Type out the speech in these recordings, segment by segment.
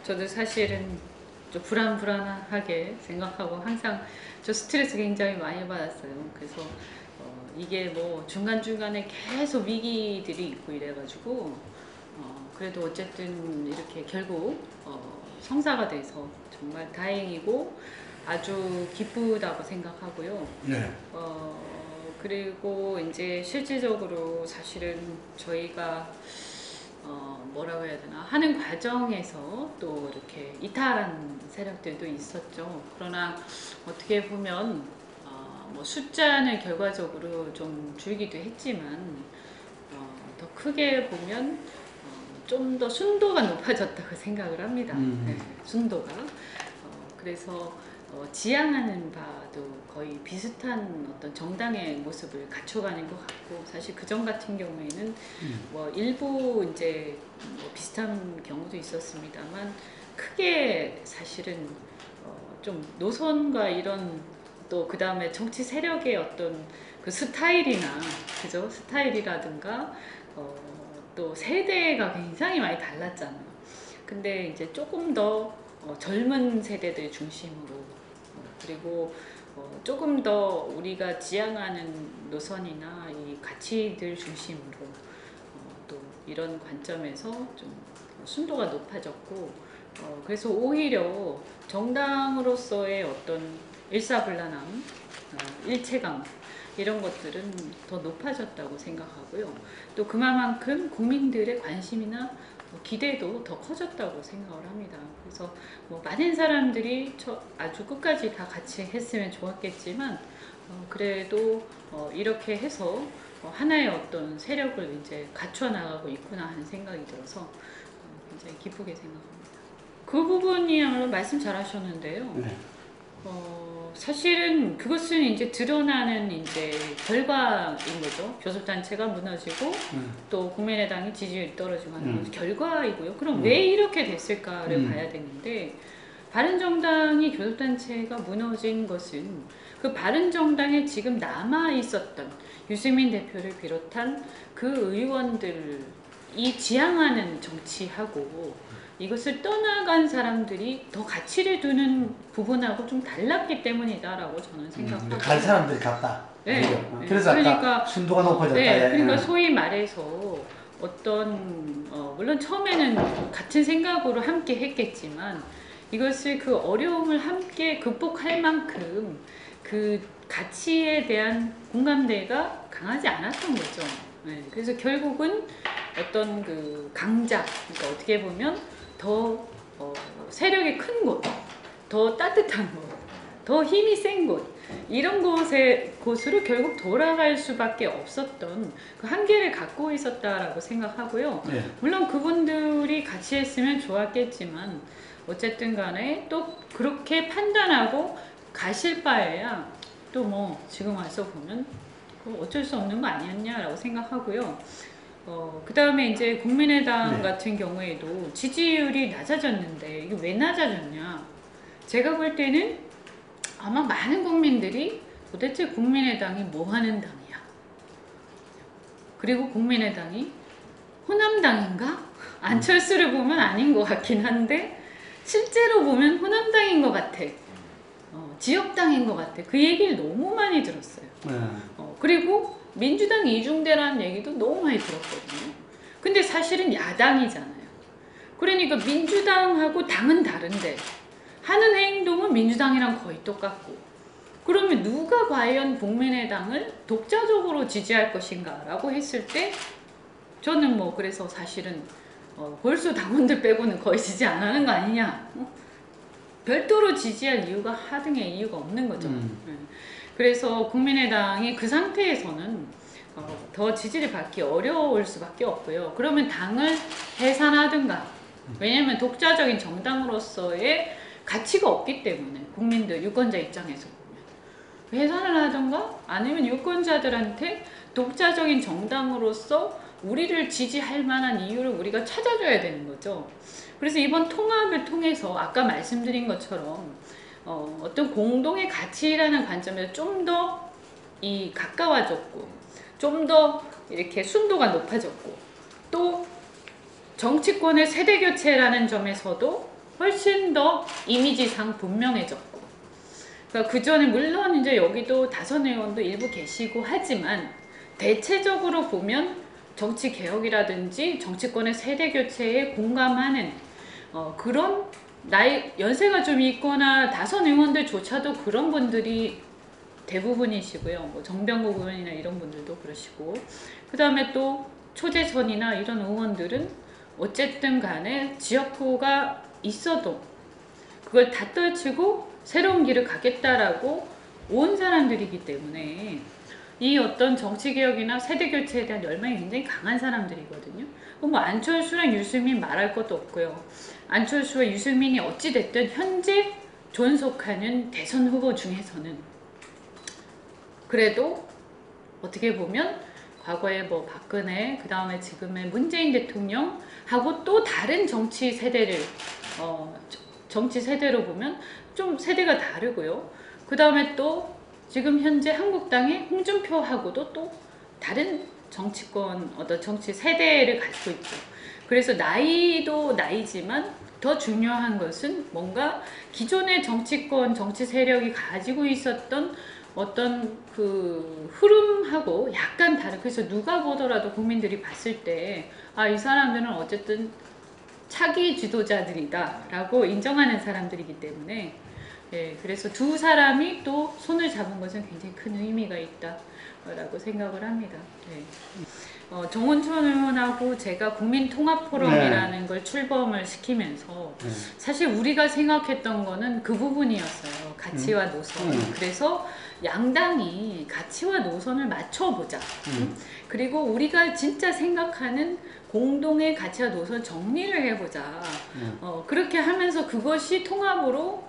저도 사실은 좀 불안하게 생각하고 항상 저 스트레스 굉장히 많이 받았어요. 그래서 이게 뭐 중간중간에 계속 위기들이 있고 이래가지고 그래도 어쨌든 이렇게 결국 성사가 돼서 정말 다행이고 아주 기쁘다고 생각하고요. 네. 그리고 이제 실질적으로 사실은 저희가 뭐라고 해야 되나 하는 과정에서 또 이렇게 이탈한 세력들도 있었죠. 그러나 어떻게 보면 뭐 숫자는 결과적으로 좀 줄기도 했지만 더 크게 보면 좀 더 순도가 높아졌다고 생각을 합니다. 네, 순도가. 그래서 지향하는 바도 거의 비슷한 어떤 정당의 모습을 갖춰가는 것 같고, 사실 그전 같은 경우에는 뭐 일부 이제 뭐 비슷한 경우도 있었습니다만 크게 사실은 좀 노선과 이런 또 그 다음에 정치 세력의 어떤 그 스타일이나 그죠 스타일이라든가 또 세대가 굉장히 많이 달랐잖아요. 근데 이제 조금 더 젊은 세대들 중심으로 그리고 조금 더 우리가 지향하는 노선이나 이 가치들 중심으로 또 이런 관점에서 좀 순도가 높아졌고 그래서 오히려 정당으로서의 어떤 일사불란함, 일체감 이런 것들은 더 높아졌다고 생각하고요. 또 그만큼 국민들의 관심이나 기대도 더 커졌다고 생각을 합니다. 그래서 뭐 많은 사람들이 아주 끝까지 다 같이 했으면 좋았겠지만 그래도 이렇게 해서 하나의 어떤 세력을 이제 갖춰 나가고 있구나 하는 생각이 들어서 굉장히 기쁘게 생각합니다. 그 부분이야말로 말씀 잘하셨는데요. 네. 사실은 그것은 이제 드러나는 이제 결과인 거죠. 교섭단체가 무너지고 또 국민의당이 지지율이 떨어지고 하는 것은 결과이고요. 그럼 왜 이렇게 됐을까를 봐야 되는데, 바른정당이 교섭단체가 무너진 것은 그 바른정당에 지금 남아 있었던 유승민 대표를 비롯한 그 의원들이 지향하는 정치하고 이것을 떠나간 사람들이 더 가치를 두는 부분하고 좀 달랐기 때문이다라고 저는 생각하고. 갈 사람들이 같다. 네. 그래서 그러니까, 아까 순도가 높아졌다. 네. 그러니까 소위 말해서 어떤 물론 처음에는 같은 생각으로 함께 했겠지만 이것을 그 어려움을 함께 극복할 만큼 그 가치에 대한 공감대가 강하지 않았던 거죠. 네. 그래서 결국은 어떤 그 강자, 그러니까 어떻게 보면 더 세력이 큰 곳, 더 따뜻한 곳, 더 힘이 센 곳, 이런 곳으로 결국 돌아갈 수밖에 없었던 그 한계를 갖고 있었다라고 생각하고요. 네. 물론 그분들이 같이 했으면 좋았겠지만 어쨌든 간에 또 그렇게 판단하고 가실 바에야 또 뭐 지금 와서 보면 어쩔 수 없는 거 아니었냐라고 생각하고요. 그 다음에 이제 국민의당 같은 경우에도 지지율이 낮아졌는데 이게 왜 낮아졌냐? 제가 볼 때는 아마 많은 국민들이 도대체 국민의당이 뭐 하는 당이야? 그리고 국민의당이 호남당인가? 안철수를 보면 아닌 것 같긴 한데 실제로 보면 호남당인 것 같아. 지역당인 것 같아. 그 얘기를 너무 많이 들었어요. 그리고 민주당 이중대라는 얘기도 너무 많이 들었거든요. 근데 사실은 야당이잖아요. 그러니까 민주당하고 당은 다른데 하는 행동은 민주당이랑 거의 똑같고, 그러면 누가 과연 국민의당을 독자적으로 지지할 것인가 라고 했을 때 저는 뭐 그래서 사실은 골수 당원들 빼고는 거의 지지 안 하는 거 아니냐, 별도로 지지할 이유가 하등의 이유가 없는 거죠. 그래서 국민의당이 그 상태에서는 더 지지를 받기 어려울 수밖에 없고요. 그러면 당을 해산하든가, 왜냐하면 독자적인 정당으로서의 가치가 없기 때문에 국민들, 유권자 입장에서 보면 해산을 하든가 아니면 유권자들한테 독자적인 정당으로서 우리를 지지할 만한 이유를 우리가 찾아줘야 되는 거죠. 그래서 이번 통합을 통해서 아까 말씀드린 것처럼 어떤 공동의 가치라는 관점에서 좀 더 가까워졌고 좀 더 이렇게 순도가 높아졌고 또 정치권의 세대교체라는 점에서도 훨씬 더 이미지상 분명해졌고, 그러니까 그 전에 물론 이제 여기도 다선 의원도 일부 계시고 하지만 대체적으로 보면 정치 개혁이라든지 정치권의 세대 교체에 공감하는 그런 나이 연세가 좀 있거나 다선 의원들조차도 그런 분들이 대부분이시고요. 뭐 정병국 의원이나 이런 분들도 그러시고, 그 다음에 또 초재선이나 이런 의원들은 어쨌든 간에 지역구가 있어도 그걸 다 떨치고 새로운 길을 가겠다라고 온 사람들이기 때문에 이 어떤 정치개혁이나 세대교체에 대한 열망이 굉장히 강한 사람들이거든요. 뭐 안철수랑 유승민 말할 것도 없고요. 안철수와 유승민이 어찌됐든 현재 존속하는 대선 후보 중에서는 그래도 어떻게 보면 과거에 뭐 박근혜, 그 다음에 지금의 문재인 대통령하고 또 다른 정치 세대를 정치 세대로 보면 좀 세대가 다르고요. 그 다음에 또 지금 현재 한국당의 홍준표하고도 또 다른 정치권 어떤 정치 세대를 갖고 있죠. 그래서 나이도 나이지만 더 중요한 것은 뭔가 기존의 정치권 정치 세력이 가지고 있었던 어떤 그 흐름하고 약간 다른, 그래서 누가 보더라도 국민들이 봤을 때 아, 이 사람들은 어쨌든 차기 지도자들이다 라고 인정하는 사람들이기 때문에 예, 그래서 두 사람이 또 손을 잡은 것은 굉장히 큰 의미가 있다 라고 생각을 합니다. 예. 정원천 의원하고 제가 국민통합포럼이라는 걸 출범을 시키면서 사실 우리가 생각했던 거는 그 부분이었어요. 가치와 노선. 그래서 양당이 가치와 노선을 맞춰보자. 그리고 우리가 진짜 생각하는 공동의 가치와 노선 정리를 해보자. 그렇게 하면서 그것이 통합으로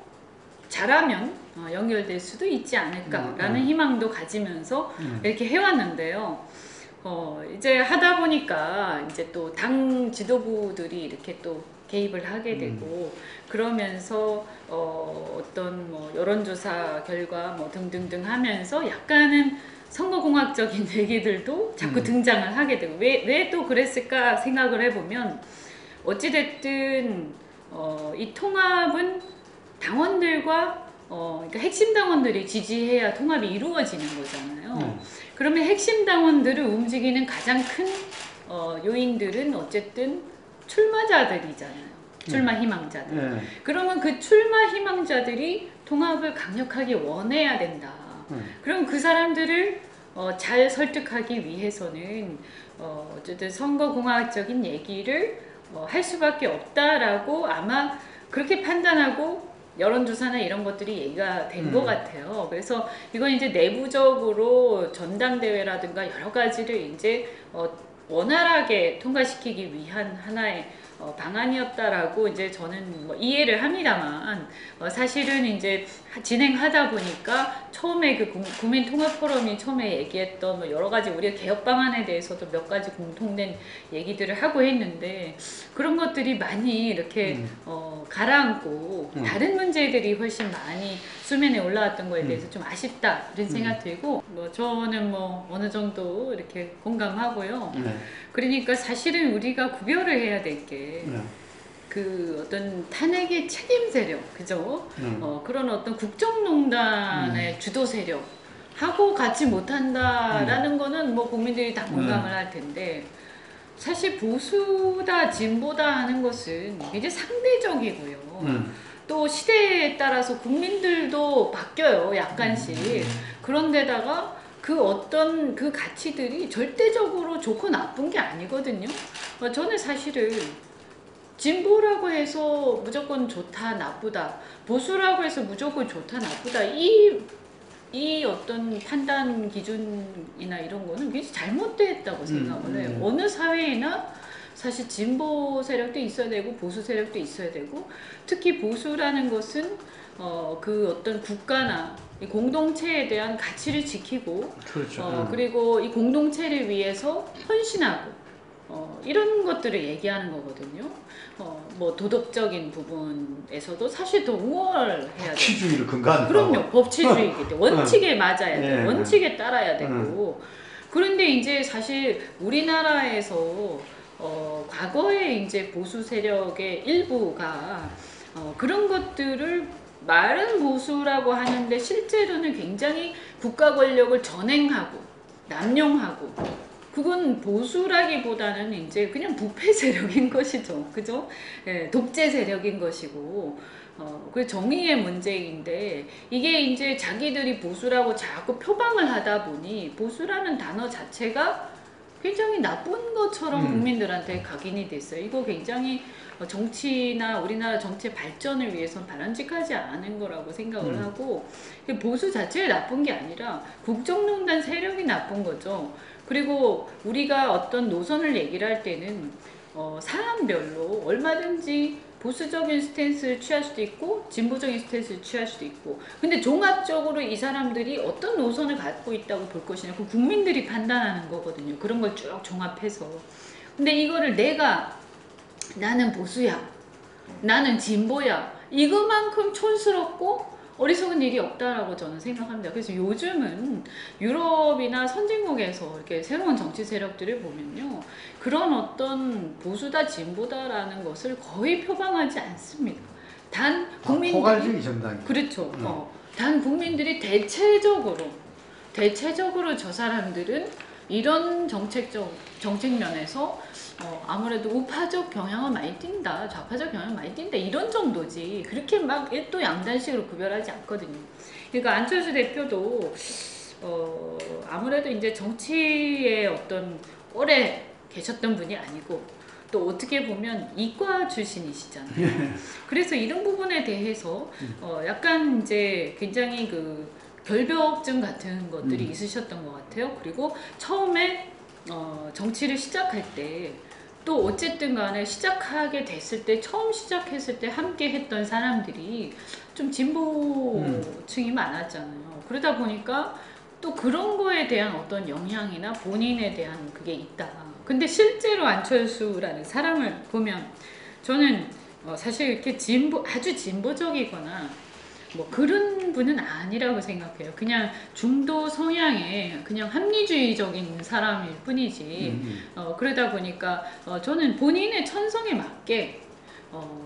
잘하면 연결될 수도 있지 않을까라는 희망도 가지면서 이렇게 해왔는데요. 이제 하다 보니까 이제 또 당 지도부들이 이렇게 또 개입을 하게 되고 그러면서 어떤 뭐 여론조사 결과 뭐 등등등 하면서 약간은 선거공학적인 얘기들도 자꾸 등장을 하게 되고 왜 또 그랬을까 생각을 해보면 어찌됐든 이 통합은 당원들과 그러니까 핵심 당원들이 지지해야 통합이 이루어지는 거잖아요. 그러면 핵심 당원들을 움직이는 가장 큰 요인들은 어쨌든 출마자들이잖아요. 출마 희망자들. 그러면 그 출마 희망자들이 통합을 강력하게 원해야 된다. 그럼 그 사람들을 잘 설득하기 위해서는 어쨌든 선거공학적인 얘기를 할 수밖에 없다라고 아마 그렇게 판단하고 여론조사나 이런 것들이 얘기가 된 것 같아요. 그래서 이건 이제 내부적으로 전당대회라든가 여러 가지를 이제 원활하게 통과시키기 위한 하나의 방안이었다라고 이제 저는 뭐 이해를 합니다만 사실은 이제 진행하다 보니까 처음에 그 국민통합포럼이 처음에 얘기했던 뭐 여러 가지 우리가 개혁 방안에 대해서도 몇 가지 공통된 얘기들을 하고 했는데 그런 것들이 많이 이렇게 가라앉고 다른 문제들이 훨씬 많이 수면에 올라왔던 거에 대해서 좀 아쉽다 이런 생각 들고 뭐 저는 뭐 어느 정도 이렇게 공감하고요. 그러니까 사실은 우리가 구별을 해야 될 게 그 어떤 탄핵의 책임 세력, 그죠? 그런 어떤 국정농단의 주도 세력 하고 같이 못한다라는 거는 뭐 국민들이 다 공감을 할 텐데 사실 보수다 진보다 하는 것은 이제 상대적이고요. 또 시대에 따라서 국민들도 바뀌어요, 약간씩. 그런데다가 그 어떤 그 가치들이 절대적으로 좋고 나쁜 게 아니거든요. 저는 사실은 진보라고 해서 무조건 좋다 나쁘다, 보수라고 해서 무조건 좋다 나쁘다, 이 어떤 판단 기준이나 이런 거는 굉장히 잘못됐다고 생각을 해요. 어느 사회에나 사실 진보 세력도 있어야 되고 보수 세력도 있어야 되고, 특히 보수라는 것은 그 어떤 국가나 이 공동체에 대한 가치를 지키고 그렇죠. 그리고 이 공동체를 위해서 헌신하고 이런 것들을 얘기하는 거거든요. 뭐 도덕적인 부분에서도 사실 더 우월해야 돼요. 법치주의를 근간으로. 그럼요. 법치주의이기 때문에 원칙에 맞아야 돼요. 네. 원칙에 따라야 되고. 그런데 이제 사실 우리나라에서 과거에 이제 보수 세력의 일부가 그런 것들을 말은 보수라고 하는데 실제로는 굉장히 국가 권력을 전행하고 남용하고, 그건 보수라기보다는 이제 그냥 부패 세력인 것이죠. 그죠? 예, 독재 세력인 것이고, 그 정의의 문제인데, 이게 이제 자기들이 보수라고 자꾸 표방을 하다 보니 보수라는 단어 자체가 굉장히 나쁜 것처럼 국민들한테 각인이 됐어요. 이거 굉장히 정치나 우리나라 정치 발전을 위해서는 바람직하지 않은 거라고 생각을 하고, 보수 자체가 나쁜 게 아니라 국정농단 세력이 나쁜 거죠. 그리고 우리가 어떤 노선을 얘기를 할 때는 사람별로 얼마든지 보수적인 스탠스를 취할 수도 있고 진보적인 스탠스를 취할 수도 있고, 근데 종합적으로 이 사람들이 어떤 노선을 갖고 있다고 볼 것이냐, 그 국민들이 판단하는 거거든요. 그런 걸 쭉 종합해서. 근데 이거를 나는 보수야, 나는 진보야, 이거만큼 촌스럽고 어리석은 일이 없다라고 저는 생각합니다. 그래서 요즘은 유럽이나 선진국에서 이렇게 새로운 정치 세력들을 보면요, 그런 어떤 보수다 진보다라는 것을 거의 표방하지 않습니다. 단 국민들이 포괄주의 정당. 그렇죠. 단 국민들이 대체적으로 저 사람들은 이런 정책 면에서 아무래도 우파적 경향은 많이 띈다, 좌파적 경향은 많이 띈다, 이런 정도지 그렇게 막 또 양단식으로 구별하지 않거든요. 그러니까 안철수 대표도 아무래도 이제 정치에 어떤 오래 계셨던 분이 아니고 또 어떻게 보면 이과 출신이시잖아요. 그래서 이런 부분에 대해서 약간 이제 굉장히 그 결벽증 같은 것들이 있으셨던 것 같아요. 그리고 처음에 정치를 시작할 때 또 어쨌든 간에 시작하게 됐을 때, 처음 시작했을 때 함께 했던 사람들이 좀 진보층이 많았잖아요. 그러다 보니까 또 그런 거에 대한 어떤 영향이나 본인에 대한 그게 있다. 근데 실제로 안철수라는 사람을 보면 저는 사실 이렇게 아주 진보적이거나 뭐 그런 분은 아니라고 생각해요. 그냥 중도 성향의 그냥 합리주의적인 사람일 뿐이지. 그러다 보니까 저는 본인의 천성에 맞게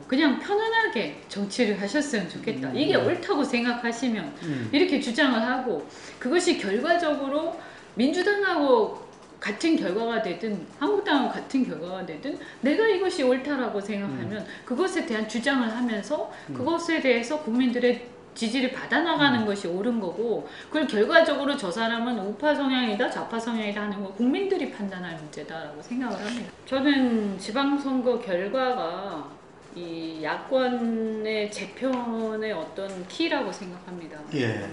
그냥 편안하게 정치를 하셨으면 좋겠다. 이게 옳다고 생각하시면 이렇게 주장을 하고, 그것이 결과적으로 민주당하고 같은 결과가 되든 한국당하고 같은 결과가 되든 내가 이것이 옳다라고 생각하면 그것에 대한 주장을 하면서 그것에 대해서 국민들의 지지를 받아나가는 것이 옳은 거고, 그걸 결과적으로 저 사람은 우파 성향이다 좌파 성향이다 하는 거 국민들이 판단할 문제다라고 생각을 합니다. 저는 지방선거 결과가 이 야권의 재편의 어떤 키라고 생각합니다. 예.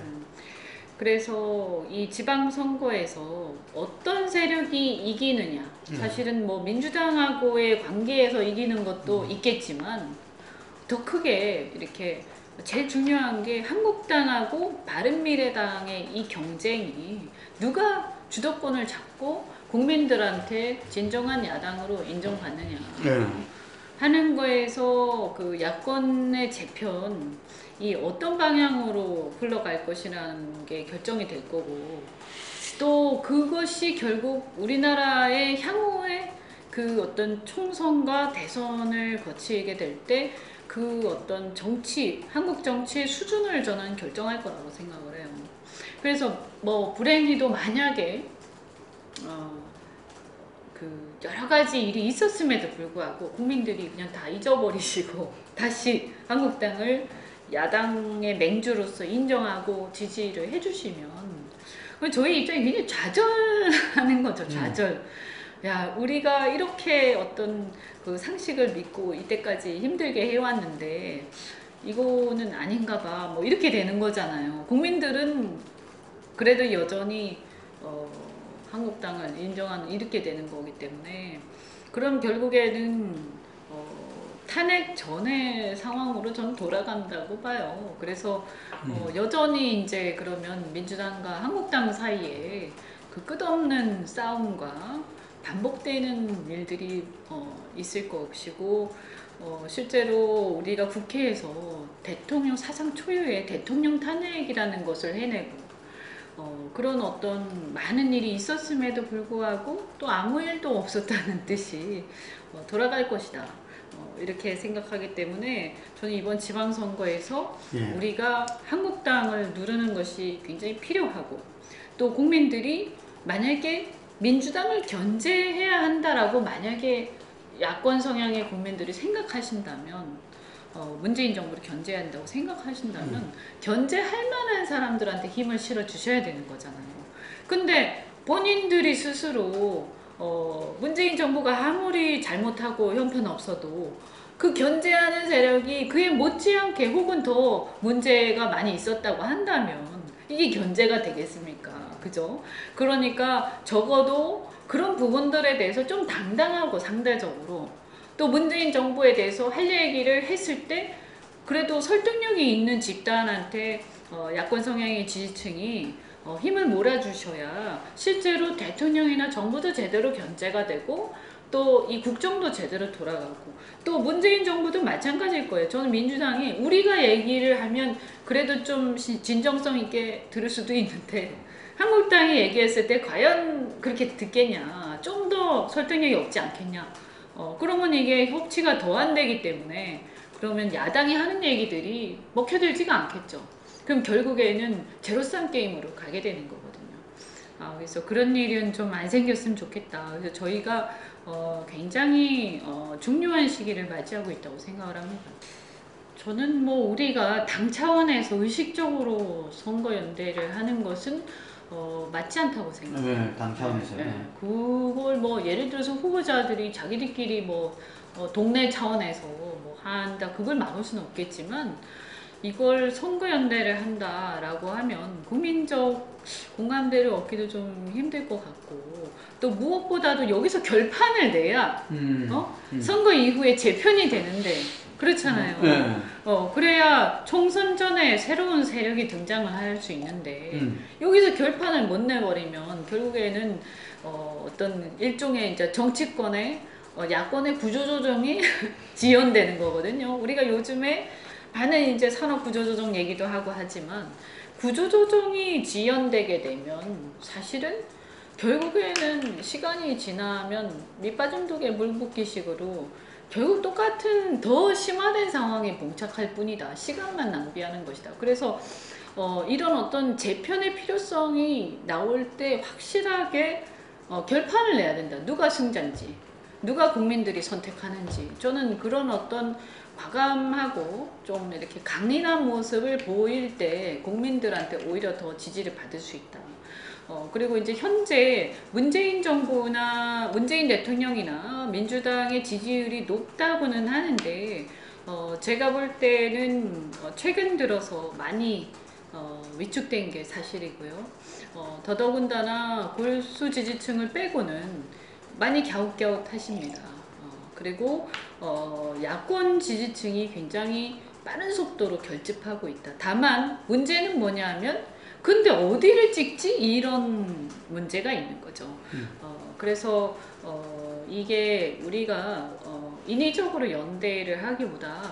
그래서 이 지방선거에서 어떤 세력이 이기느냐, 사실은 뭐 민주당하고의 관계에서 이기는 것도 있겠지만 더 크게 이렇게 제일 중요한 게 한국당하고 바른미래당의 이 경쟁이 누가 주도권을 잡고 국민들한테 진정한 야당으로 인정받느냐 하는 거에서 그 야권의 재편이 어떤 방향으로 흘러갈 것이라는 게 결정이 될 거고, 또 그것이 결국 우리나라의 향후의 그 어떤 총선과 대선을 거치게 될 때 그 어떤 한국 정치의 수준을 저는 결정할 거라고 생각을 해요. 그래서 뭐 불행히도 만약에 그 여러 가지 일이 있었음에도 불구하고 국민들이 그냥 다 잊어버리시고 다시 한국당을 야당의 맹주로서 인정하고 지지를 해주시면 저희 입장이 굉장히 좌절하는 거죠. 좌절. 야, 우리가 이렇게 어떤 그 상식을 믿고 이때까지 힘들게 해왔는데 이거는 아닌가 봐, 뭐 이렇게 되는 거잖아요. 국민들은 그래도 여전히 한국당을 인정하는 이렇게 되는 거기 때문에, 그럼 결국에는 탄핵 전의 상황으로 저는 돌아간다고 봐요. 그래서 여전히 이제 그러면 민주당과 한국당 사이에 그 끝없는 싸움과 반복되는 일들이 있을 것이고, 실제로 우리가 국회에서 대통령 사상 초유의 대통령 탄핵이라는 것을 해내고 그런 어떤 많은 일이 있었음에도 불구하고 또 아무 일도 없었다는 뜻이 돌아갈 것이다. 이렇게 생각하기 때문에 저는 이번 지방선거에서 예. 우리가 한국당을 누르는 것이 굉장히 필요하고, 또 국민들이 만약에 민주당을 견제해야 한다라고 만약에 야권 성향의 국민들이 생각하신다면, 문재인 정부를 견제해야 한다고 생각하신다면 견제할 만한 사람들한테 힘을 실어 주셔야 되는 거잖아요. 근데 본인들이 스스로 문재인 정부가 아무리 잘못하고 형편없어도 그 견제하는 세력이 그에 못지않게 혹은 더 문제가 많이 있었다고 한다면 이게 견제가 되겠습니까? 그죠? 그러니까 적어도 그런 부분들에 대해서 좀 당당하고, 상대적으로 또 문재인 정부에 대해서 할 얘기를 했을 때 그래도 설득력이 있는 집단한테 야권 성향의 지지층이 힘을 몰아주셔야 실제로 대통령이나 정부도 제대로 견제가 되고, 또 이 국정도 제대로 돌아가고, 또 문재인 정부도 마찬가지일 거예요. 저는 민주당이 우리가 얘기를 하면 그래도 좀 진정성 있게 들을 수도 있는데, 한국당이 얘기했을 때 과연 그렇게 듣겠냐, 좀 더 설득력이 없지 않겠냐. 그러면 이게 협치가 더 안 되기 때문에, 그러면 야당이 하는 얘기들이 먹혀들지가 않겠죠. 그럼 결국에는 제로섬 게임으로 가게 되는 거거든요. 그래서 그런 일은 좀 안 생겼으면 좋겠다. 그래서 저희가 굉장히 중요한 시기를 맞이하고 있다고 생각을 합니다. 저는 뭐 우리가 당 차원에서 의식적으로 선거연대를 하는 것은 맞지 않다고 생각해요. 네, 당 차원에서. 네. 그걸 뭐 예를 들어서 후보자들이 자기들끼리 뭐 동네 차원에서 뭐 한다, 그걸 막을 수는 없겠지만, 이걸 선거연대를 한다라고 하면 국민적 공감대를 얻기도 좀 힘들 것 같고, 또 무엇보다도 여기서 결판을 내야 선거 이후에 재편이 되는데, 그렇잖아요. 그래야 총선 전에 새로운 세력이 등장을 할 수 있는데, 여기서 결판을 못 내버리면 결국에는 어떤 일종의 이제 정치권의 야권의 구조조정이 지연되는 거거든요. 우리가 요즘에 많은 이제 산업 구조조정 얘기도 하고 하지만, 구조조정이 지연되게 되면 사실은 결국에는 시간이 지나면 밑빠진 독에 물 붓기식으로 결국 똑같은 더 심화된 상황에 봉착할 뿐이다. 시간만 낭비하는 것이다. 그래서 이런 어떤 재편의 필요성이 나올 때 확실하게 결판을 내야 된다. 누가 승자인지, 누가 국민들이 선택하는지. 저는 그런 어떤 과감하고 좀 이렇게 강인한 모습을 보일 때 국민들한테 오히려 더 지지를 받을 수 있다. 그리고 이제 현재 문재인 정부나 문재인 대통령이나 민주당의 지지율이 높다고는 하는데, 제가 볼 때는 최근 들어서 많이 위축된 게 사실이고요. 더더군다나 골수 지지층을 빼고는 많이 갸웃갸웃하십니다. 그리고 야권 지지층이 굉장히 빠른 속도로 결집하고 있다. 다만 문제는 뭐냐 하면, 근데 어디를 찍지? 이런 문제가 있는 거죠. 그래서 이게 우리가 인위적으로 연대를 하기보다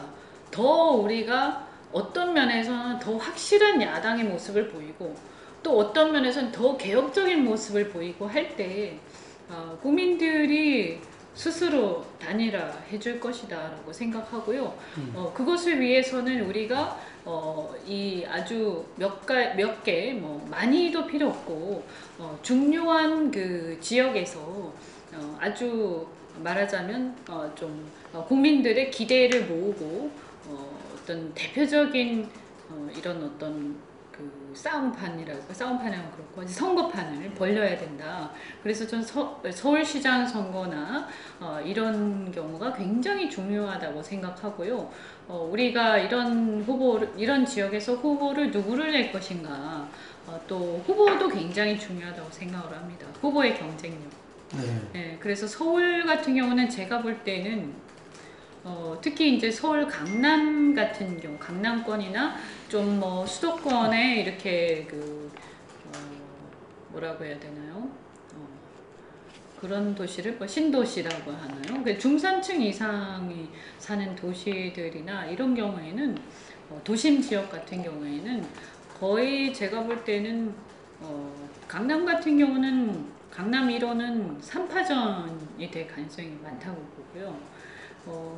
더 우리가 어떤 면에서는 더 확실한 야당의 모습을 보이고, 또 어떤 면에서는 더 개혁적인 모습을 보이고 할 때 국민들이 스스로 단일화해 줄 것이다 라고 생각하고요. 그것을 위해서는 우리가 이 아주 몇 개 뭐 많이도 필요 없고 중요한 그 지역에서 아주 말하자면 좀 국민들의 기대를 모으고 어떤 대표적인 이런 어떤 그 싸움판이라고 그렇고 선거판을 벌려야 된다. 그래서 전 서울시장 선거나 이런 경우가 굉장히 중요하다고 생각하고요. 우리가 이런 지역에서 후보를 누구를 낼 것인가, 또 후보도 굉장히 중요하다고 생각을 합니다. 후보의 경쟁력. 네, 그래서 서울 같은 경우는 제가 볼 때는 특히 이제 서울 강남 같은 경우, 강남권이나 좀 뭐 수도권에 이렇게 뭐라고 해야 되나요? 그런 도시를 뭐 신도시라고 하나요? 그 중산층 이상이 사는 도시들이나 이런 경우에는 도심 지역 같은 경우에는 거의 제가 볼 때는 강남 같은 경우는 강남 1호는 3파전이 될 가능성이 많다고 보고요.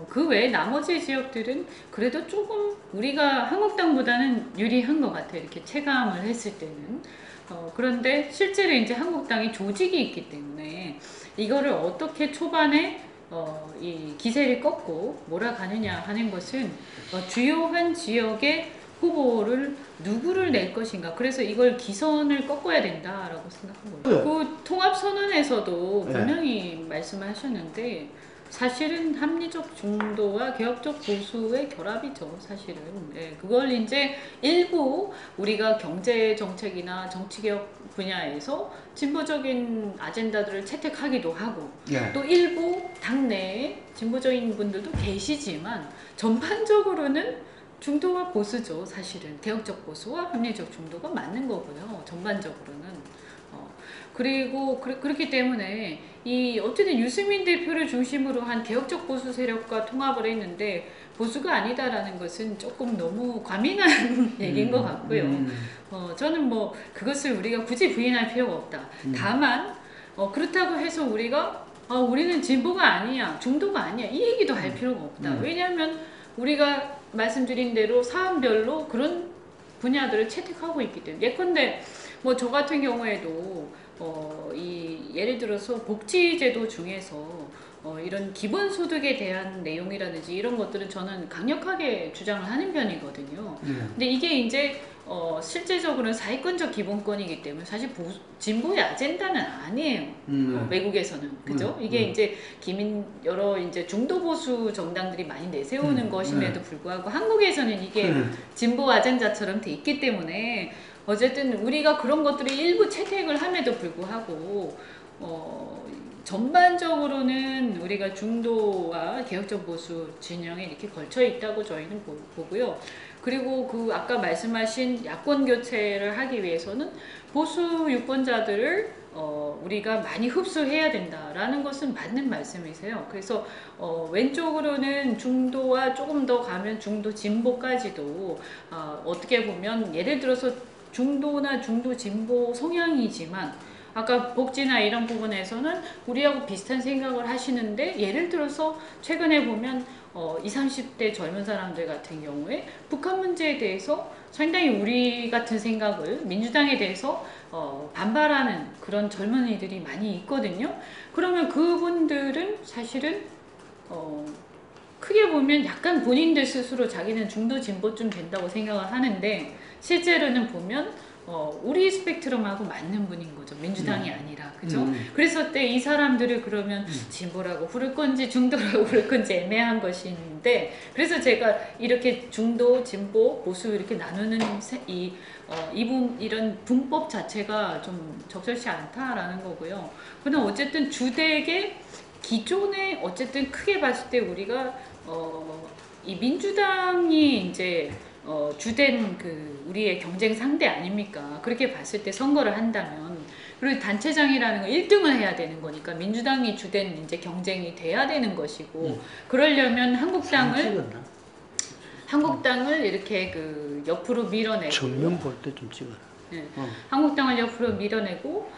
그 외에 나머지 지역들은 그래도 조금 우리가 한국당보다는 유리한 것 같아요. 이렇게 체감을 했을 때는. 그런데 실제로 이제 한국당이 조직이 있기 때문에 이거를 어떻게 초반에 이 기세를 꺾고 몰아가느냐 하는 것은 주요한 지역의 후보를 누구를 낼 것인가. 그래서 이걸 기선을 꺾어야 된다라고 생각하고요. 그 통합선언에서도 분명히 말씀을 하셨는데 사실은 합리적 중도와 개혁적 보수의 결합이죠, 사실은. 네, 그걸 이제 일부 우리가 경제 정책이나 정치 개혁 분야에서 진보적인 아젠다들을 채택하기도 하고, 또 일부 당내에 진보적인 분들도 계시지만 전반적으로는 중도와 보수죠, 사실은. 개혁적 보수와 합리적 중도가 맞는 거고요, 전반적으로는. 그리고 그렇기 때문에 어쨌든 유승민 대표를 중심으로 한 개혁적 보수 세력과 통합을 했는데 보수가 아니다라는 것은 조금 너무 과민한 얘기인 것 같고요. 저는 뭐 그것을 우리가 굳이 부인할 필요가 없다. 다만 그렇다고 해서 우리는 진보가 아니야, 중도가 아니야, 이 얘기도 할 필요가 없다. 왜냐하면 우리가 말씀드린 대로 사안별로 그런 분야들을 채택하고 있기 때문에. 예컨대 뭐 저 같은 경우에도 예를 들어서 복지제도 중에서 이런 기본소득에 대한 내용이라든지 이런 것들은 저는 강력하게 주장을 하는 편이거든요. 근데 이게 이제 실제적으로는 사회권적 기본권이기 때문에 사실 진보의 아젠다는 아니에요. 외국에서는. 그죠? 이게 이제 여러 이제 중도 보수 정당들이 많이 내세우는 것임에도 불구하고 한국에서는 이게 진보 아젠다처럼 돼 있기 때문에 어쨌든 우리가 그런 것들을 일부 채택을 함에도 불구하고 전반적으로는 우리가 중도와 개혁적 보수 진영에 이렇게 걸쳐 있다고 저희는 보고요. 그리고 아까 말씀하신 야권 교체를 하기 위해서는 보수 유권자들을 우리가 많이 흡수해야 된다라는 것은 맞는 말씀이세요. 그래서 왼쪽으로는 중도와 조금 더 가면 중도 진보까지도 어떻게 보면 예를 들어서 중도나 중도 진보 성향이지만 아까 복지나 이런 부분에서는 우리하고 비슷한 생각을 하시는데 예를 들어서 최근에 보면 20, 30대 젊은 사람들 같은 경우에 북한 문제에 대해서 상당히 우리 같은 생각을 민주당에 대해서 반발하는 그런 젊은이들이 많이 있거든요. 그러면 그분들은 사실은 크게 보면 약간 본인들 스스로 자기는 중도 진보쯤 된다고 생각을 하는데 실제로는 보면 우리 스펙트럼하고 맞는 분인 거죠. 민주당이 아니라. 그죠? 그래서 때 이 사람들을 그러면 진보라고 부를 건지 중도라고 부를 건지 애매한 것인데 그래서 제가 이렇게 중도, 진보, 보수 이렇게 나누는 이런 분법 자체가 좀 적절치 않다라는 거고요. 그러나 어쨌든 주되게 기존에 어쨌든 크게 봤을 때 우리가 이 민주당이 이제 주된 우리의 경쟁 상대 아닙니까? 그렇게 봤을 때 선거를 한다면 그리고 단체장이라는 건 1등을 해야 되는 거니까 민주당이 주된 이제 경쟁이 돼야 되는 것이고 그러려면 한국당을 이렇게 옆으로 밀어내고 정면 볼 때 좀 찍어라. 네. 한국당을 옆으로 밀어내고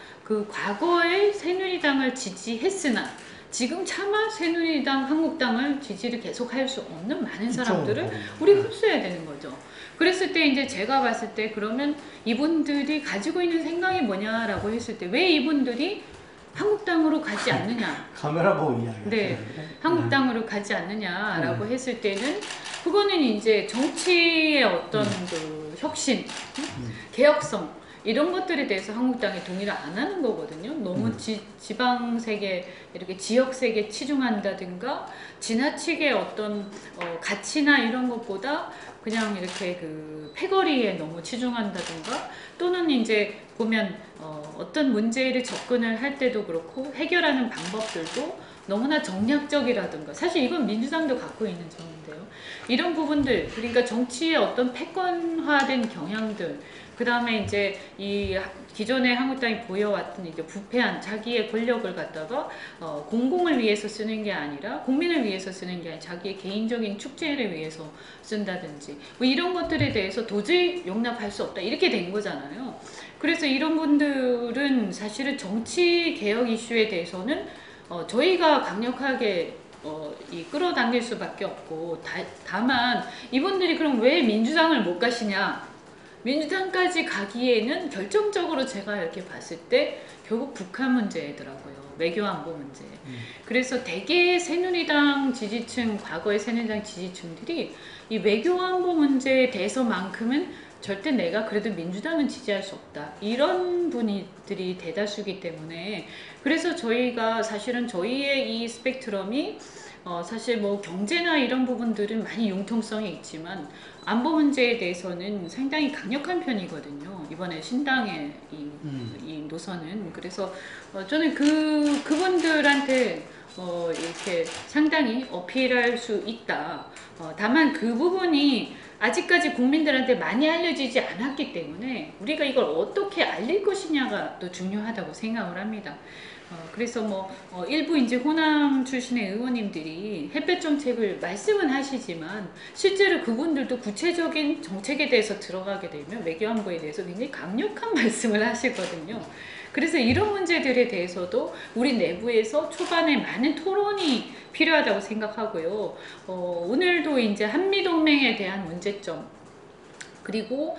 과거에 새누리당을 지지했으나 지금 차마 새누리당, 한국당을 지지를 계속할 수 없는 많은 사람들을 우리 흡수해야 되는 거죠. 그랬을 때 이제 제가 봤을 때 그러면 이분들이 가지고 있는 생각이 뭐냐라고 했을 때 왜 이분들이 한국당으로 가지 않느냐. 카메라 보고 이야기. 네, 한국당으로 가지 않느냐라고 했을 때는 그거는 이제 정치의 어떤 혁신, 개혁성 이런 것들에 대해서 한국당이 동의를 안 하는 거거든요. 너무 지방색에 이렇게 지역색에 치중한다든가 지나치게 어떤 가치나 이런 것보다 그냥 이렇게 패거리에 너무 치중한다든가 또는 이제 보면 어떤 문제를 접근을 할 때도 그렇고 해결하는 방법들도 너무나 정략적이라든가 사실 이건 민주당도 갖고 있는 점인데요. 이런 부분들 그러니까 정치의 어떤 패권화된 경향들 그 다음에 이제 이 기존에 한국당이 보여왔던 이제 부패한 자기의 권력을 갖다가 공공을 위해서 쓰는 게 아니라 국민을 위해서 쓰는 게 아니라 자기의 개인적인 축제를 위해서 쓴다든지 뭐 이런 것들에 대해서 도저히 용납할 수 없다 이렇게 된 거잖아요. 그래서 이런 분들은 사실은 정치 개혁 이슈에 대해서는 저희가 강력하게 이 끌어당길 수밖에 없고 다만 이분들이 그럼 왜 민주당을 못 가시냐? 민주당까지 가기에는 결정적으로 제가 이렇게 봤을 때 결국 북한 문제더라고요. 외교안보 문제. 그래서 대개 새누리당 지지층, 과거의 새누리당 지지층들이 이 외교안보 문제에 대해서만큼은 절대 내가 그래도 민주당은 지지할 수 없다. 이런 분들이 대다수이기 때문에 그래서 저희가 사실은 저희의 이 스펙트럼이 사실 뭐 경제나 이런 부분들은 많이 융통성이 있지만 안보 문제에 대해서는 상당히 강력한 편이거든요. 이번에 신당의 이 노선은. 그래서 저는 그분들한테 이렇게 상당히 어필할 수 있다. 다만 그 부분이 아직까지 국민들한테 많이 알려지지 않았기 때문에 우리가 이걸 어떻게 알릴 것이냐가 또 중요하다고 생각을 합니다. 그래서 뭐 일부 이제 호남 출신의 의원님들이 햇볕 정책을 말씀은 하시지만 실제로 그분들도 구체적인 정책에 대해서 들어가게 되면 외교안보에 대해서 굉장히 강력한 말씀을 하시거든요. 그래서 이런 문제들에 대해서도 우리 내부에서 초반에 많은 토론이 필요하다고 생각하고요. 오늘도 이제 한미동맹에 대한 문제점 그리고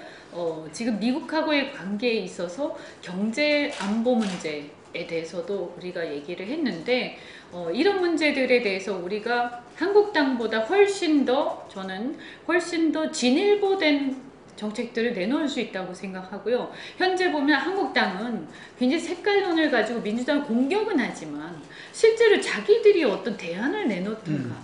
지금 미국하고의 관계에 있어서 경제 안보 문제에 대해서도 우리가 얘기를 했는데 이런 문제들에 대해서 우리가 한국당보다 훨씬 더 진일보된 정책들을 내놓을 수 있다고 생각하고요. 현재 보면 한국당은 굉장히 색깔론을 가지고 민주당을 공격은 하지만 실제로 자기들이 어떤 대안을 내놓든가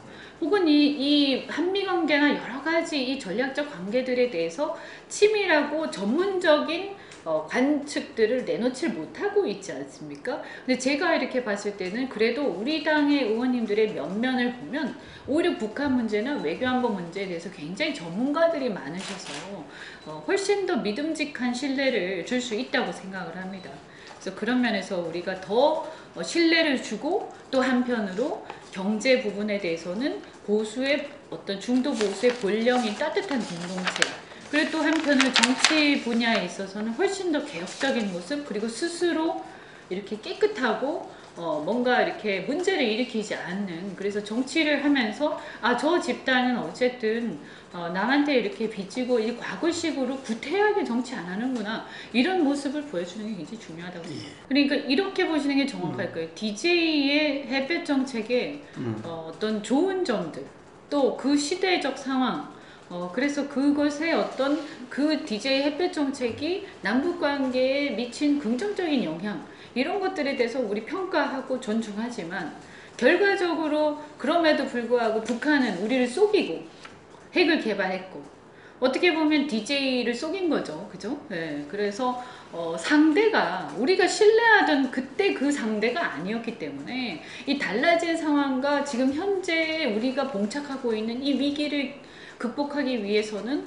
혹은 이 한미관계나 여러 가지 이 전략적 관계들에 대해서 치밀하고 전문적인 관측들을 내놓질 못하고 있지 않습니까? 근데 제가 이렇게 봤을 때는 그래도 우리 당의 의원님들의 면면을 보면 오히려 북한 문제나 외교안보 문제에 대해서 굉장히 전문가들이 많으셔서 훨씬 더 믿음직한 신뢰를 줄 수 있다고 생각을 합니다. 그래서 그런 면에서 우리가 더 신뢰를 주고 또 한편으로 경제 부분에 대해서는 보수의 어떤 중도 보수의 본령인 따뜻한 공동체 그리고 또 한편으로 정치 분야에 있어서는 훨씬 더 개혁적인 모습 그리고 스스로 이렇게 깨끗하고 뭔가 이렇게 문제를 일으키지 않는 그래서 정치를 하면서 저 집단은 어쨌든 남한테 이렇게 빚지고 이 과거식으로 구태하게 정치 안 하는구나 이런 모습을 보여주는 게 굉장히 중요하다고 생각해요. 그러니까 이렇게 보시는 게 정확할 거예요. DJ의 햇볕 정책의 어떤 좋은 점들 또 그 시대적 상황 그래서 그것의 어떤 그 DJ 햇볕 정책이 남북 관계에 미친 긍정적인 영향 이런 것들에 대해서 우리 평가하고 존중하지만 결과적으로 그럼에도 불구하고 북한은 우리를 속이고 핵을 개발했고 어떻게 보면 DJ를 속인 거죠. 그죠? 네, 그래서 상대가 우리가 신뢰하던 그때 그 상대가 아니었기 때문에 이 달라진 상황과 지금 현재 우리가 봉착하고 있는 이 위기를 극복하기 위해서는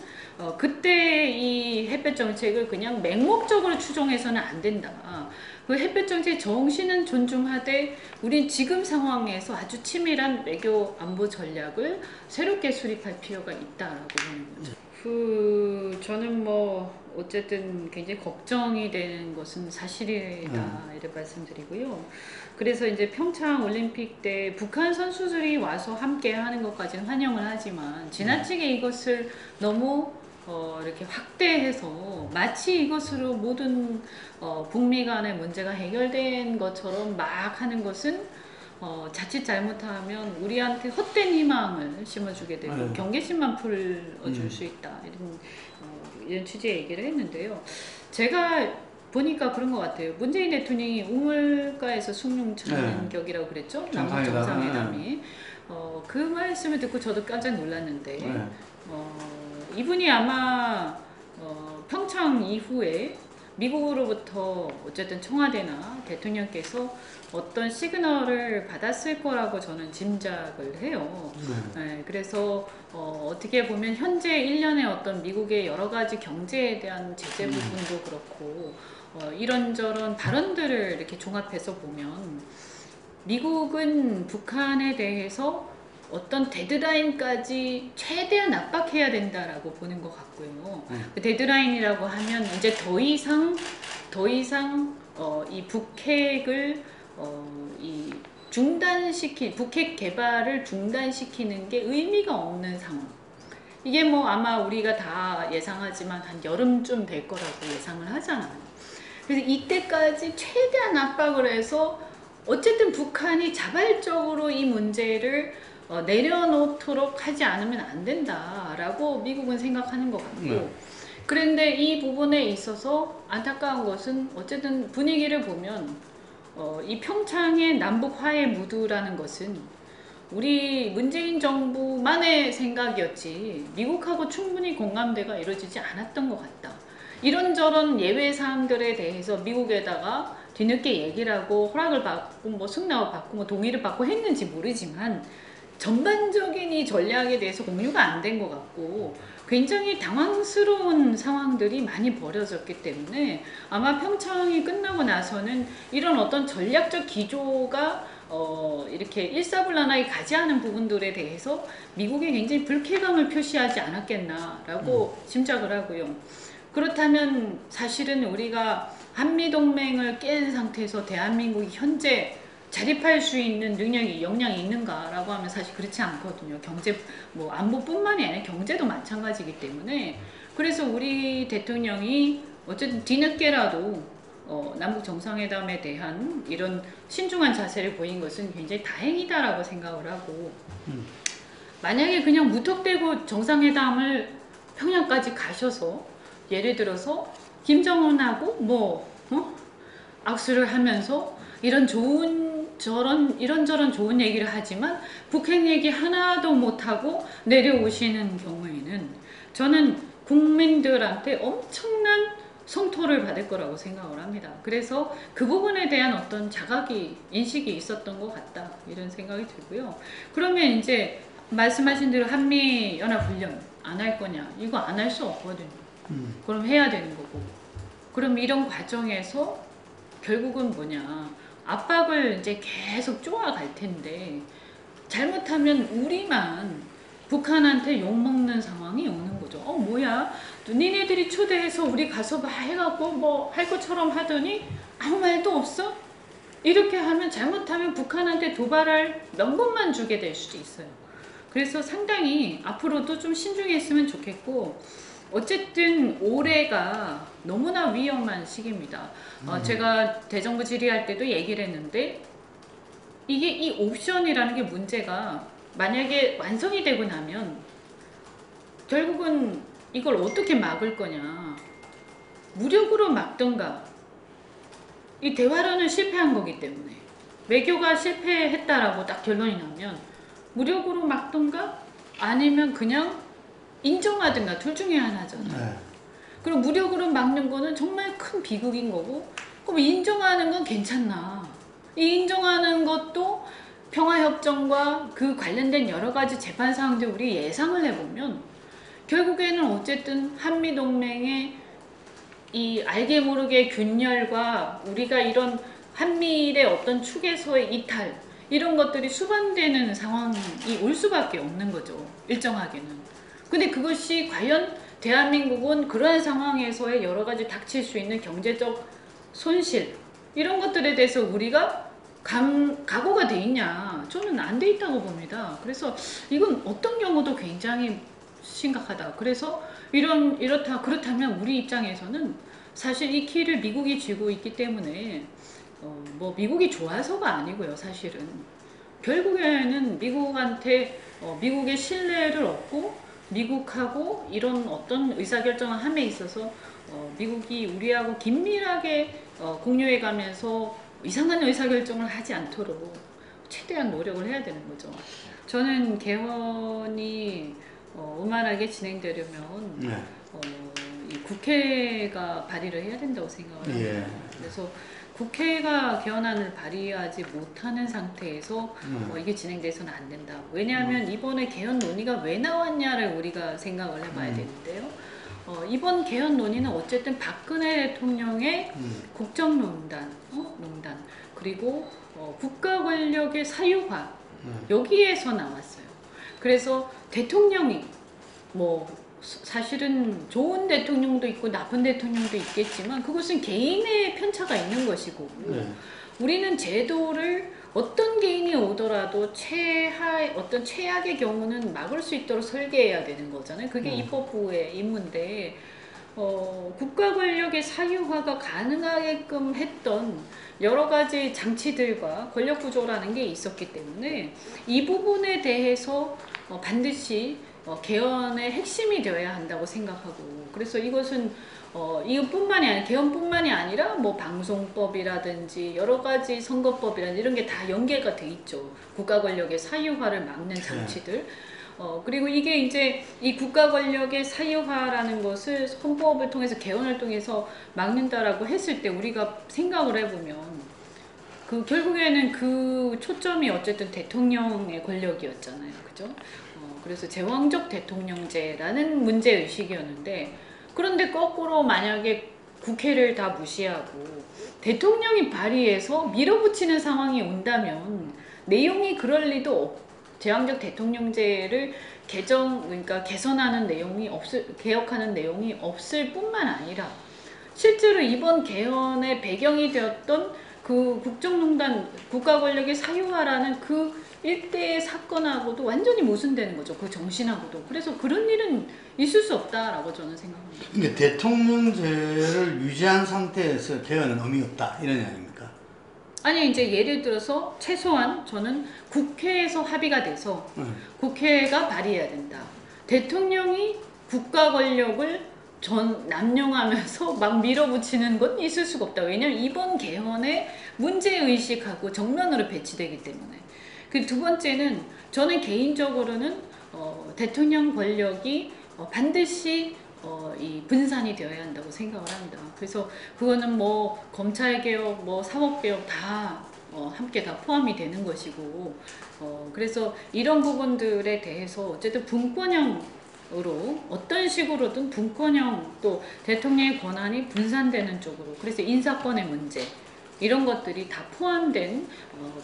그때 이 햇볕 정책을 그냥 맹목적으로 추종해서는 안 된다. 그 햇볕 정책 정신은 존중하되 우린 지금 상황에서 아주 치밀한 외교 안보 전략을 새롭게 수립할 필요가 있다라고 보는 거죠. 저는 뭐 어쨌든 굉장히 걱정이 되는 것은 사실이다 이렇게 말씀드리고요. 그래서 이제 평창 올림픽 때 북한 선수들이 와서 함께 하는 것까지는 환영을 하지만 지나치게 이것을 너무 이렇게 확대해서 마치 이것으로 모든 북미 간의 문제가 해결된 것처럼 막 하는 것은 자칫 잘못하면 우리한테 헛된 희망을 심어주게 되고 경계심만 풀어줄 수 있다 이런 취지의 얘기를 했는데요. 제가 보니까 그런 것 같아요. 문재인 대통령이 우물가에서 숭늉 참견격이라고 그랬죠? 남북 정상회담이. 그 말씀을 듣고 저도 깜짝 놀랐는데 이분이 아마 평창 이후에 미국으로부터 어쨌든 청와대나 대통령께서 어떤 시그널을 받았을 거라고 저는 짐작을 해요. 네, 그래서 어떻게 보면 현재 일련의 어떤 미국의 여러 가지 경제에 대한 제재 부분도 그렇고 이런저런 발언들을 이렇게 종합해서 보면 미국은 북한에 대해서 어떤 데드라인까지 최대한 압박해야 된다라고 보는 것 같고요. 그 데드라인이라고 하면 이제 더 이상 이 북핵을 북핵 개발을 중단시키는 게 의미가 없는 상황. 이게 뭐 아마 우리가 다 예상하지만 한 여름쯤 될 거라고 예상을 하잖아요. 그래서 이때까지 최대한 압박을 해서 어쨌든 북한이 자발적으로 이 문제를 내려놓도록 하지 않으면 안 된다라고 미국은 생각하는 것 같고, 그런데 이 부분에 있어서 안타까운 것은 어쨌든 분위기를 보면 이 평창의 남북 화해 무드라는 것은 우리 문재인 정부만의 생각이었지 미국하고 충분히 공감대가 이루어지지 않았던 것 같다. 이런저런 예외 사항들에 대해서 미국에다가 뒤늦게 얘기를 하고 허락을 받고 뭐 승낙을 받고 뭐 동의를 받고 했는지 모르지만 전반적인 이 전략에 대해서 공유가 안 된 것 같고 굉장히 당황스러운 상황들이 많이 벌어졌기 때문에 아마 평창이 끝나고 나서는 이런 어떤 전략적 기조가 이렇게 일사불란하게 가지 않은 부분들에 대해서 미국이 굉장히 불쾌감을 표시하지 않았겠나라고 짐작을 하고요. 그렇다면 사실은 우리가 한미동맹을 깬 상태에서 대한민국이 현재 자립할 수 있는 능력이 역량이 있는가라고 하면 사실 그렇지 않거든요. 경제 뭐 안보뿐만이 아니라 경제도 마찬가지이기 때문에 그래서 우리 대통령이 어쨌든 뒤늦게라도 남북 정상회담에 대한 이런 신중한 자세를 보인 것은 굉장히 다행이다라고 생각을 하고 만약에 그냥 무턱대고 정상회담을 평양까지 가셔서 예를 들어서 김정은하고 악수를 하면서 이런저런 좋은 얘기를 하지만 북핵 얘기 하나도 못하고 내려오시는 경우에는 저는 국민들한테 엄청난 성토를 받을 거라고 생각을 합니다. 그래서 그 부분에 대한 어떤 인식이 있었던 것 같다 이런 생각이 들고요. 그러면 이제 말씀하신 대로 한미연합훈련 안 할 거냐, 이거 안 할 수 없거든요. 그럼 해야 되는 거고, 그럼 이런 과정에서 결국은 뭐냐, 압박을 이제 계속 쪼아갈 텐데 잘못하면 우리만 북한한테 욕먹는 상황이 오는 거죠. 뭐야, 니네들이 초대해서 우리 가서 막 해갖고 뭐 할 것처럼 하더니 아무 말도 없어? 이렇게 하면 잘못하면 북한한테 도발할 명분만 주게 될 수도 있어요. 그래서 상당히 앞으로도 좀 신중했으면 좋겠고, 어쨌든 올해가 너무나 위험한 시기입니다. 제가 대정부 질의할 때도 얘기를 했는데 이게 이 옵션이라는 게 문제가 만약에 완성이 되고 나면 결국은 이걸 어떻게 막을 거냐, 무력으로 막던가, 이 대화론은 실패한 거기 때문에 외교가 실패했다라고 딱 결론이 나면 무력으로 막던가 아니면 그냥 인정하든가 둘 중에 하나잖아요. 네. 그럼 무력으로 막는 거는 정말 큰 비극인 거고, 그럼 인정하는 건 괜찮나? 이 인정하는 것도 평화협정과 그 관련된 여러 가지 재판 사항들 우리 예상을 해보면 결국에는 어쨌든 한미동맹의 이 알게 모르게 균열과 우리가 이런 한미일의 어떤 축에서의 이탈, 이런 것들이 수반되는 상황이 올 수밖에 없는 거죠. 일정하게는. 근데 그것이 과연 대한민국은 그러한 상황에서의 여러 가지 닥칠 수 있는 경제적 손실, 이런 것들에 대해서 우리가 각오가 돼 있냐? 저는 안 돼 있다고 봅니다. 그래서 이건 어떤 경우도 굉장히 심각하다. 그래서 그렇다면 우리 입장에서는 사실 이 키를 미국이 쥐고 있기 때문에 뭐 미국이 좋아서가 아니고요. 사실은 결국에는 미국한테 미국의 신뢰를 얻고 미국하고 이런 어떤 의사결정을 함에 있어서 미국이 우리하고 긴밀하게 공유해가면서 이상한 의사결정을 하지 않도록 최대한 노력을 해야 되는 거죠. 저는 개헌이 원만하게 진행되려면 네. 이 국회가 발의를 해야 된다고 생각을 합니다. 예. 그래서 국회가 개헌안을 발의하지 못하는 상태에서 이게 진행돼서는 안 된다. 왜냐하면 이번에 개헌 논의가 왜 나왔냐를 우리가 생각을 해봐야 되는데요. 이번 개헌 논의는 어쨌든 박근혜 대통령의 국정농단, 그리고 국가 권력의 사유화, 여기에서 나왔어요. 그래서 대통령이 사실은 좋은 대통령도 있고 나쁜 대통령도 있겠지만 그것은 개인의 편차가 있는 것이고 우리는 제도를 어떤 개인이 오더라도 어떤 최악의 경우는 막을 수 있도록 설계해야 되는 거잖아요. 그게 입법부의 임무인데 국가 권력의 사유화가 가능하게끔 했던 여러 가지 장치들과 권력 구조라는 게 있었기 때문에 이 부분에 대해서 반드시 개헌의 핵심이 되어야 한다고 생각하고, 그래서 이것은 이것뿐만이 아니라 개헌뿐만이 아니라 뭐 방송법이라든지 여러 가지 선거법이라든지 이런 게 다 연계가 돼 있죠. 국가 권력의 사유화를 막는 장치들. 그리고 이게 이제 이 국가 권력의 사유화라는 것을 헌법을 통해서 개헌을 통해서 막는다라고 했을 때 우리가 생각을 해보면 결국에는 그 초점이 어쨌든 대통령의 권력이었잖아요. 그죠? 그래서 제왕적 대통령제라는 문제의식이었는데, 그런데 거꾸로 만약에 국회를 다 무시하고 대통령이 발의해서 밀어붙이는 상황이 온다면 내용이 그럴 리도 제왕적 대통령제를 그러니까 개선하는 내용이 개혁하는 내용이 없을 뿐만 아니라 실제로 이번 개헌의 배경이 되었던 그 국정농단 국가 권력의 사유화라는 그 일대의 사건하고도 완전히 모순되는 거죠. 그 정신하고도. 그래서 그런 일은 있을 수 없다라고 저는 생각합니다. 그러니까 대통령제를 유지한 상태에서 개헌은 의미 없다 이런 이야기입니까? 아니, 이제 예를 들어서 최소한 저는 국회에서 합의가 돼서 국회가 발의해야 된다. 대통령이 국가 권력을 남용하면서 막 밀어붙이는 건 있을 수가 없다. 왜냐하면 이번 개헌의 문제의식하고 정면으로 배치되기 때문에. 그 두 번째는 저는 개인적으로는 대통령 권력이 반드시 이 분산이 되어야 한다고 생각을 합니다. 그래서 그거는 뭐 검찰개혁, 뭐 사법개혁 다 함께 다 포함이 되는 것이고, 그래서 이런 부분들에 대해서 어쨌든 분권형으로 어떤 식으로든 분권형 또 대통령의 권한이 분산되는 쪽으로, 그래서 인사권의 문제 이런 것들이 다 포함된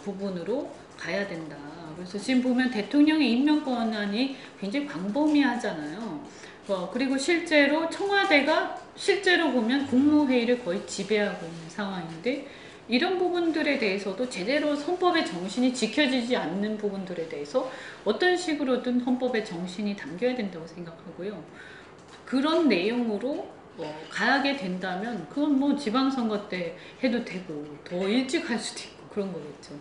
부분으로 가야 된다. 그래서 지금 보면 대통령의 임명 권한이 굉장히 광범위하잖아요. 그리고 실제로 청와대가 실제로 보면 국무회의를 거의 지배하고 있는 상황인데, 이런 부분들에 대해서도 제대로 헌법의 정신이 지켜지지 않는 부분들에 대해서 어떤 식으로든 헌법의 정신이 담겨야 된다고 생각하고요. 그런 내용으로 가게 된다면 그건 뭐 지방선거 때 해도 되고 더 일찍 할 수도 있고 그런 거겠죠.